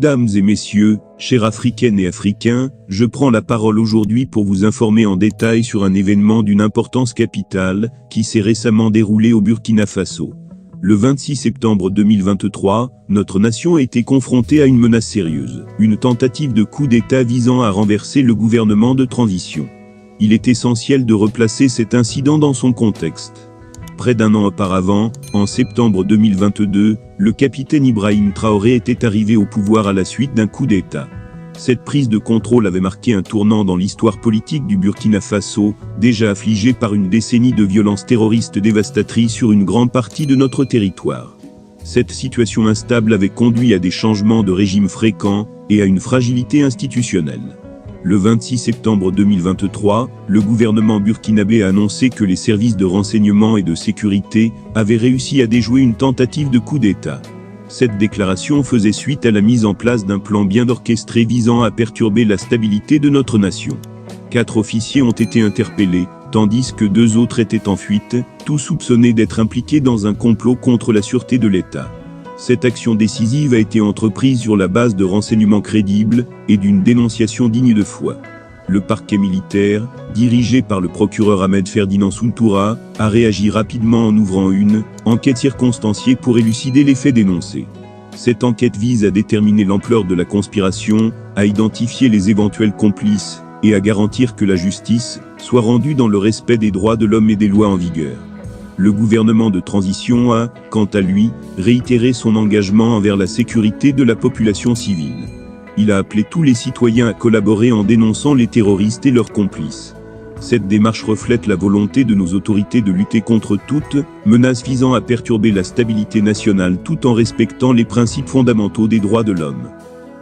Mesdames et messieurs, chers Africaines et Africains, je prends la parole aujourd'hui pour vous informer en détail sur un événement d'une importance capitale qui s'est récemment déroulé au Burkina Faso. Le 26 septembre 2023, notre nation a été confrontée à une menace sérieuse, une tentative de coup d'État visant à renverser le gouvernement de transition. Il est essentiel de replacer cet incident dans son contexte. Près d'un an auparavant, en septembre 2022, le capitaine Ibrahim Traoré était arrivé au pouvoir à la suite d'un coup d'État. Cette prise de contrôle avait marqué un tournant dans l'histoire politique du Burkina Faso, déjà affligé par une décennie de violences terroristes dévastatrices sur une grande partie de notre territoire. Cette situation instable avait conduit à des changements de régime fréquents et à une fragilité institutionnelle. Le 26 septembre 2023, le gouvernement burkinabé a annoncé que les services de renseignement et de sécurité avaient réussi à déjouer une tentative de coup d'État. Cette déclaration faisait suite à la mise en place d'un plan bien orchestré visant à perturber la stabilité de notre nation. 4 officiers ont été interpellés, tandis que 2 autres étaient en fuite, tous soupçonnés d'être impliqués dans un complot contre la sûreté de l'État. Cette action décisive a été entreprise sur la base de renseignements crédibles et d'une dénonciation digne de foi. Le parquet militaire, dirigé par le procureur Ahmed Ferdinand Sountoura, a réagi rapidement en ouvrant une enquête circonstanciée pour élucider les faits dénoncés. Cette enquête vise à déterminer l'ampleur de la conspiration, à identifier les éventuels complices et à garantir que la justice soit rendue dans le respect des droits de l'homme et des lois en vigueur. Le gouvernement de transition a, quant à lui, réitéré son engagement envers la sécurité de la population civile. Il a appelé tous les citoyens à collaborer en dénonçant les terroristes et leurs complices. Cette démarche reflète la volonté de nos autorités de lutter contre toute menace visant à perturber la stabilité nationale tout en respectant les principes fondamentaux des droits de l'homme.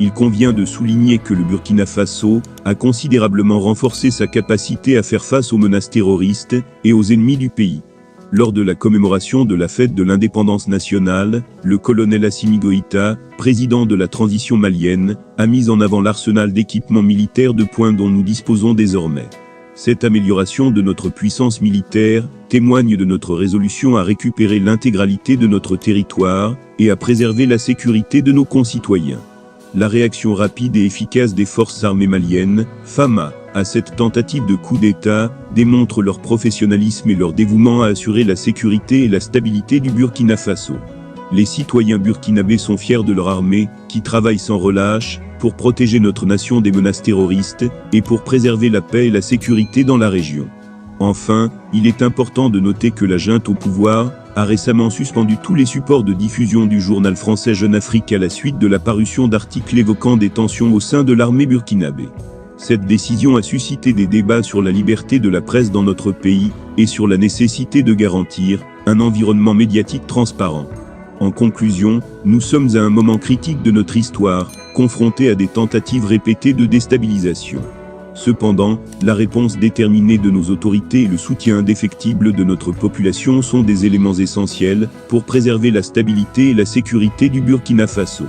Il convient de souligner que le Burkina Faso a considérablement renforcé sa capacité à faire face aux menaces terroristes et aux ennemis du pays. Lors de la commémoration de la fête de l'indépendance nationale, le colonel Assimi Goïta, président de la transition malienne, a mis en avant l'arsenal d'équipements militaires de pointe dont nous disposons désormais. Cette amélioration de notre puissance militaire témoigne de notre résolution à récupérer l'intégralité de notre territoire et à préserver la sécurité de nos concitoyens. La réaction rapide et efficace des forces armées maliennes, FAMA, à cette tentative de coup d'État, démontre leur professionnalisme et leur dévouement à assurer la sécurité et la stabilité du Burkina Faso. Les citoyens burkinabés sont fiers de leur armée, qui travaille sans relâche, pour protéger notre nation des menaces terroristes, et pour préserver la paix et la sécurité dans la région. Enfin, il est important de noter que la junte au pouvoir a récemment suspendu tous les supports de diffusion du journal français Jeune Afrique à la suite de la parution d'articles évoquant des tensions au sein de l'armée burkinabé. Cette décision a suscité des débats sur la liberté de la presse dans notre pays et sur la nécessité de garantir un environnement médiatique transparent. En conclusion, nous sommes à un moment critique de notre histoire, confrontés à des tentatives répétées de déstabilisation. Cependant, la réponse déterminée de nos autorités et le soutien indéfectible de notre population sont des éléments essentiels pour préserver la stabilité et la sécurité du Burkina Faso.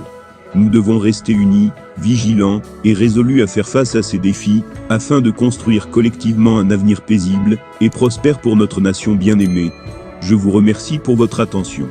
Nous devons rester unis, vigilants et résolus à faire face à ces défis, afin de construire collectivement un avenir paisible et prospère pour notre nation bien-aimée. Je vous remercie pour votre attention.